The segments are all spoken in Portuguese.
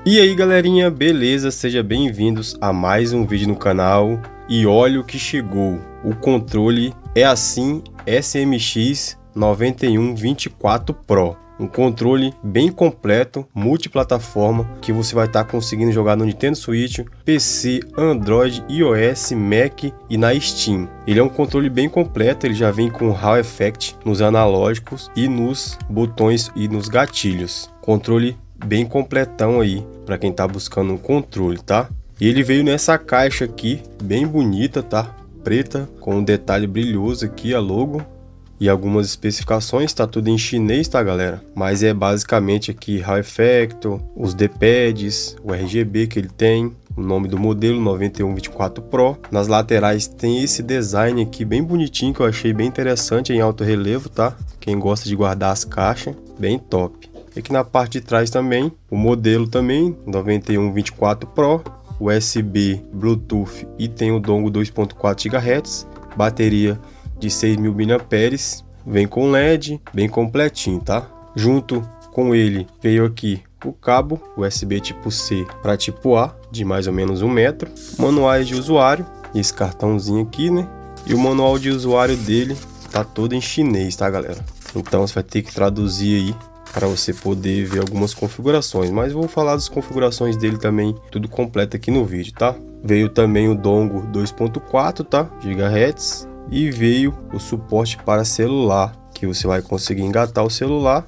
E aí galerinha, beleza? Sejam bem-vindos a mais um vídeo no canal. E olha o que chegou, o controle é assim SMX 9124 Pro. Um controle bem completo, multiplataforma, que você vai estar conseguindo jogar no Nintendo Switch, PC, Android, iOS, Mac e na Steam. Ele é um controle bem completo, ele já vem com Hall Effect nos analógicos e nos botões e nos gatilhos. Controle bem completão aí, para quem tá buscando um controle, tá? E ele veio nessa caixa aqui, bem bonita, tá? Preta, com um detalhe brilhoso aqui, a logo. E algumas especificações, tá tudo em chinês, tá galera? Mas é basicamente aqui Hall Effect, os D-pads, o RGB que ele tem, o nome do modelo 9124 Pro. Nas laterais tem esse design aqui bem bonitinho que eu achei bem interessante em alto relevo, tá? Quem gosta de guardar as caixas, bem top. E aqui na parte de trás também, o modelo também, 9124 Pro, USB, Bluetooth e tem o dongle 2.4 GHz, bateria de 6.000 mAh, vem com LED, bem completinho, tá? Junto com ele veio aqui o cabo USB tipo C para tipo A, de mais ou menos 1 metro, manuais de usuário, esse cartãozinho aqui, né? E o manual de usuário dele tá todo em chinês, tá galera? Então você vai ter que traduzir aí para você poder ver algumas configurações, mas vou falar das configurações dele também, tudo completo aqui no vídeo, tá? Veio também o dongle 2.4, tá? GHz. E veio o suporte para celular, que você vai conseguir engatar o celular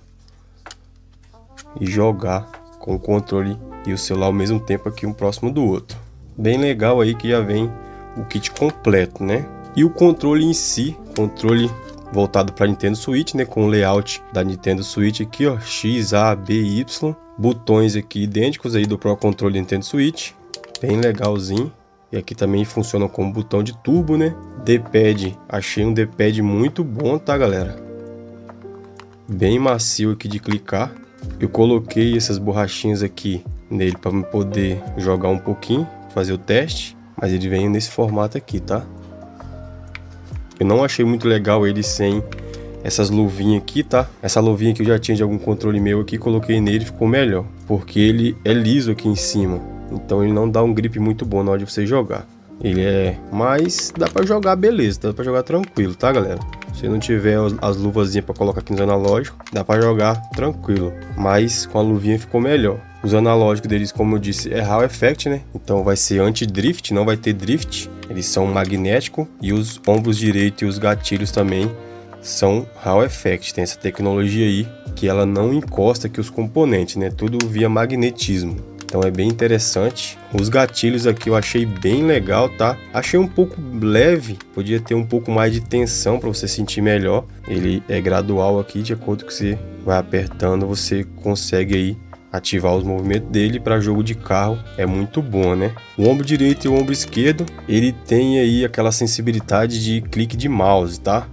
e jogar com o controle e o celular ao mesmo tempo aqui um próximo do outro. Bem legal aí que já vem o kit completo, né? E o controle em si, controle voltado para Nintendo Switch, né? Com o layout da Nintendo Switch aqui, ó, X, A, B, Y. Botões aqui idênticos aí do Pro Controle Nintendo Switch, bem legalzinho. E aqui também funciona como botão de turbo, né? D-pad, achei um D-pad muito bom, tá galera? Bem macio aqui de clicar. Eu coloquei essas borrachinhas aqui nele para poder jogar um pouquinho, fazer o teste. Mas ele vem nesse formato aqui, tá? Eu não achei muito legal ele sem essas luvinhas aqui, tá? Essa luvinha que eu já tinha de algum controle meu aqui, coloquei nele, ficou melhor. Porque ele é liso aqui em cima. Então ele não dá um grip muito bom na hora de você jogar. Ele é... mas dá pra jogar beleza, dá pra jogar tranquilo, tá galera? Se não tiver as luvazinhas pra colocar aqui nos analógicos, dá pra jogar tranquilo. Mas com a luvinha ficou melhor. Os analógicos deles, como eu disse, é Hall Effect, né? Então vai ser anti-drift, não vai ter drift. Eles são magnéticos. E os ombros direito e os gatilhos também são Hall Effect. Tem essa tecnologia aí que ela não encosta aqui os componentes, né? Tudo via magnetismo. Então é bem interessante. Os gatilhos aqui eu achei bem legal, tá? Achei um pouco leve, podia ter um pouco mais de tensão para você sentir melhor. Ele é gradual aqui, de acordo com que você vai apertando, você consegue aí ativar os movimentos dele. Para jogo de carro é muito bom, né? O ombro direito e o ombro esquerdo, ele tem aí aquela sensibilidade de clique de mouse, tá?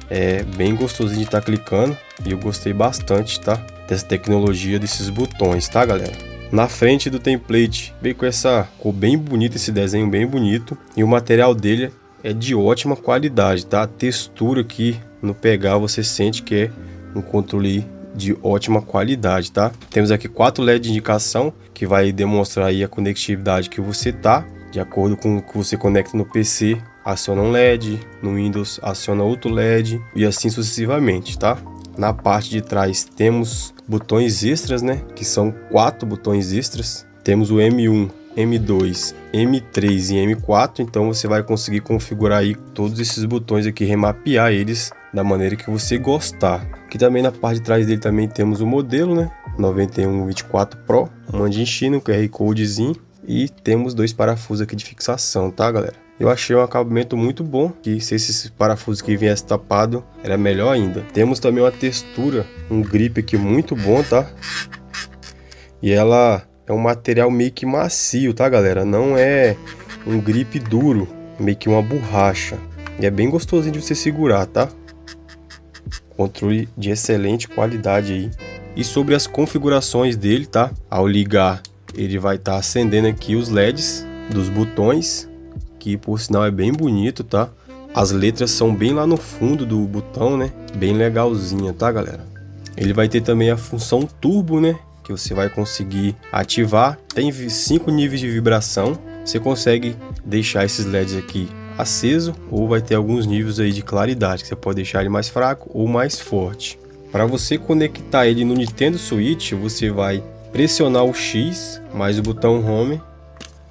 É bem gostosinho de estar clicando e eu gostei bastante, tá? Dessa tecnologia desses botões, tá galera? Na frente do template veio com essa cor bem bonita, esse desenho bem bonito. E o material dele é de ótima qualidade, tá? A textura aqui no pegar você sente que é um controle de ótima qualidade, tá? Temos aqui 4 LED de indicação que vai demonstrar aí a conectividade que você tá. De acordo com o que você conecta no PC, aciona um LED, no Windows aciona outro LED e assim sucessivamente, tá? Na parte de trás temos botões extras, né? Que são 4 botões extras. Temos o M1, M2, M3 e M4. Então você vai conseguir configurar aí todos esses botões aqui, remapear eles da maneira que você gostar. Aqui também na parte de trás dele também temos o modelo, né? 9124 Pro, mande em China, um QR Codezinho. E temos 2 parafusos aqui de fixação, tá galera? Eu achei um acabamento muito bom, que se esses parafusos que viessem tapado, era melhor ainda. Temos também uma textura, um grip aqui muito bom, tá? E ela é um material meio que macio, tá galera? Não é um grip duro, meio que uma borracha. E é bem gostosinho de você segurar, tá? Controle de excelente qualidade aí. E sobre as configurações dele, tá? Ao ligar, ele vai estar acendendo aqui os LEDs dos botões, que por sinal é bem bonito, tá? As letras são bem lá no fundo do botão, né? Bem legalzinha, tá galera? Ele vai ter também a função turbo, né? que você vai conseguir ativar. Tem 5 níveis de vibração. Você consegue deixar esses LEDs aqui aceso, ou vai ter alguns níveis aí de claridade, que você pode deixar ele mais fraco ou mais forte. Para você conectar ele no Nintendo Switch, você vai pressionar o X mais o botão Home,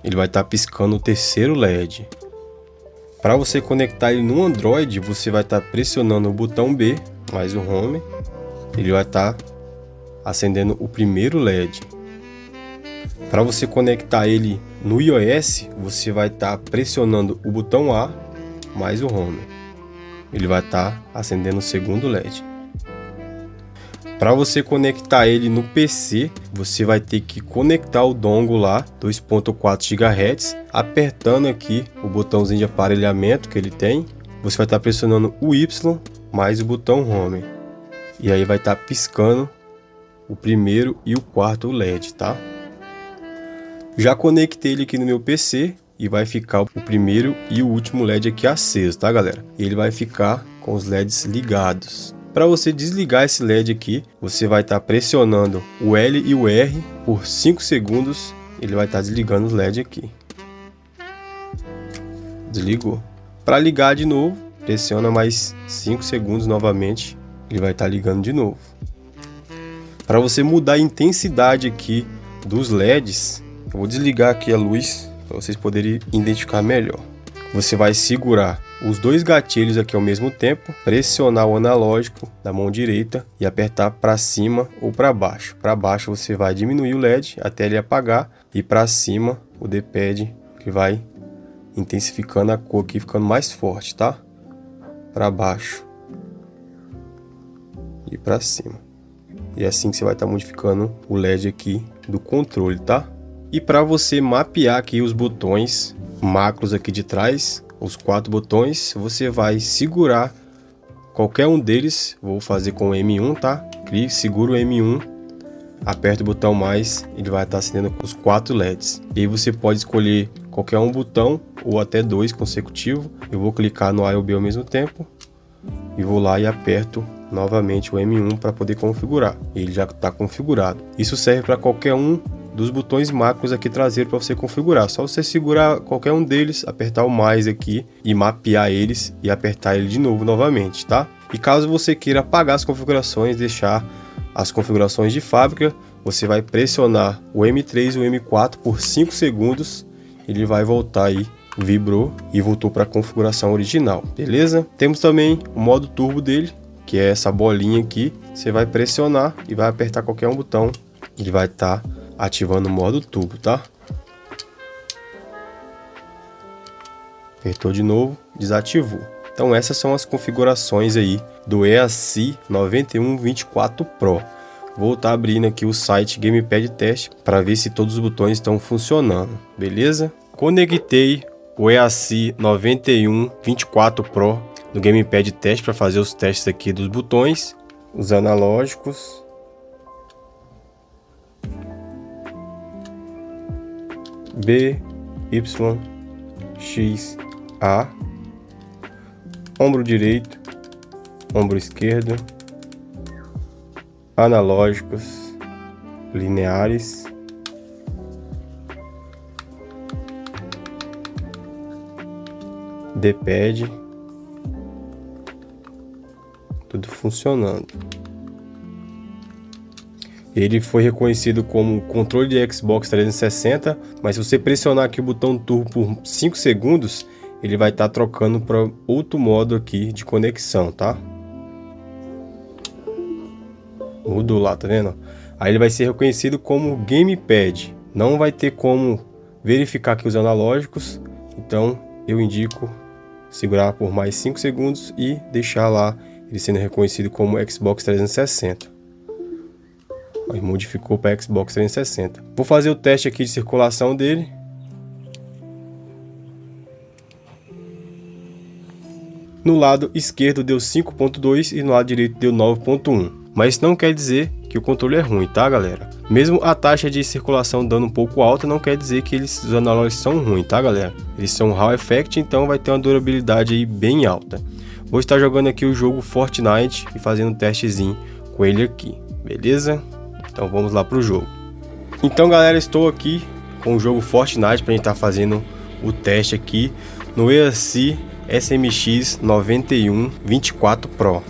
ele vai estar piscando o terceiro LED. Para você conectar ele no Android, você vai estar pressionando o botão B mais o Home, ele vai estar acendendo o primeiro LED. Para você conectar ele no iOS, você vai estar pressionando o botão A mais o Home, ele vai estar acendendo o segundo LED. Para você conectar ele no PC, você vai ter que conectar o dongle lá, 2.4 GHz, apertando aqui o botãozinho de aparelhamento que ele tem. Você vai estar pressionando o Y mais o botão Home, e aí vai estar piscando o primeiro e o quarto LED, tá? Já conectei ele aqui no meu PC e vai ficar o primeiro e o último LED aqui aceso, tá, galera? E ele vai ficar com os LEDs ligados. Para você desligar esse LED aqui, você vai estar pressionando o L e o R por 5 segundos. Ele vai estar desligando os LED aqui. Desligou. Para ligar de novo, pressiona mais 5 segundos novamente. Ele vai estar ligando de novo. Para você mudar a intensidade aqui dos LEDs, eu vou desligar aqui a luz para vocês poderem identificar melhor. Você vai segurar os dois gatilhos aqui ao mesmo tempo, pressionar o analógico da mão direita e apertar para cima ou para baixo. Para baixo você vai diminuir o LED até ele apagar, e para cima o D-pad que vai intensificando a cor aqui, ficando mais forte, tá? Para baixo e para cima. E é assim que você vai estar modificando o LED aqui do controle, tá? E para você mapear aqui os botões macros aqui de trás, os 4 botões, você vai segurar qualquer um deles. Vou fazer com o M1, tá? Clique, segura o M1, aperta o botão mais, ele vai estar acendendo com os 4 LEDs. E aí você pode escolher qualquer um botão ou até 2 consecutivos. Eu vou clicar no A e o B ao mesmo tempo e vou lá e aperto novamente o M1 para poder configurar. Ele já está configurado. Isso serve para qualquer um dos botões macros aqui traseiros para você configurar. Só você segurar qualquer um deles, apertar o mais aqui e mapear eles e apertar ele de novo novamente, tá? E caso você queira apagar as configurações, deixar as configurações de fábrica, você vai pressionar o M3 e o M4 por 5 segundos, ele vai voltar aí, vibrou e voltou para a configuração original, beleza? Temos também o modo turbo dele, que é essa bolinha aqui. Você vai pressionar e vai apertar qualquer um botão, ele vai estar ativando o modo turbo, tá? Apertou de novo, desativou. Então essas são as configurações aí do EAC 9124 Pro. Vou estar abrindo aqui o site Gamepad Test para ver se todos os botões estão funcionando, beleza? Conectei o EAC 9124 Pro no Gamepad Test para fazer os testes aqui dos botões, os analógicos. B, Y, X, A, ombro direito, ombro esquerdo, analógicos, lineares, D-pad, tudo funcionando. Ele foi reconhecido como controle de Xbox 360, mas se você pressionar aqui o botão turbo por 5 segundos, ele vai estar trocando para outro modo aqui de conexão, tá? Mudou lá, tá vendo? Aí ele vai ser reconhecido como Gamepad. Não vai ter como verificar aqui os analógicos, então eu indico segurar por mais 5 segundos e deixar lá ele sendo reconhecido como Xbox 360. Aí modificou para Xbox 360. Vou fazer o teste aqui de circulação dele. No lado esquerdo deu 5.2 e no lado direito deu 9.1. Mas isso não quer dizer que o controle é ruim, tá, galera? Mesmo a taxa de circulação dando um pouco alta, não quer dizer que os analógicos são ruins, tá, galera? Eles são Hall Effect, então vai ter uma durabilidade aí bem alta. Vou estar jogando aqui o jogo Fortnite e fazendo um testezinho com ele aqui, beleza? Então vamos lá pro jogo. Então galera, estou aqui com o jogo Fortnite para a gente estar fazendo o teste aqui no EAC SMX 91 24 Pro.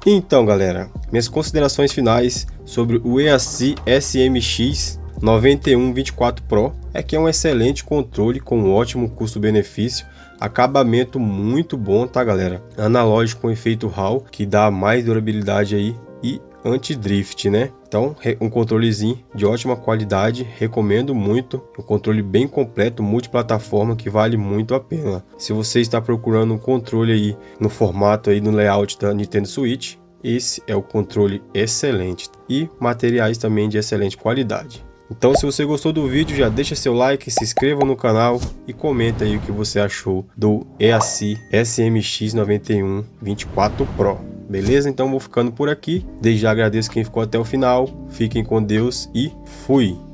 Então galera, minhas considerações finais sobre o EAC SMX 91 24 Pro é que é um excelente controle com um ótimo custo-benefício, acabamento muito bom, tá galera? Analógico com efeito RAW, que dá mais durabilidade aí, e anti-drift, né? Então, um controlezinho de ótima qualidade, recomendo muito. Um controle bem completo, multiplataforma, que vale muito a pena. Se você está procurando um controle aí no formato aí no layout da Nintendo Switch, esse é o controle excelente e materiais também de excelente qualidade. Então, se você gostou do vídeo, já deixa seu like, se inscreva no canal e comenta aí o que você achou do EAC SMX 91 24 Pro. Beleza? Então vou ficando por aqui. Desde já agradeço quem ficou até o final. Fiquem com Deus e fui!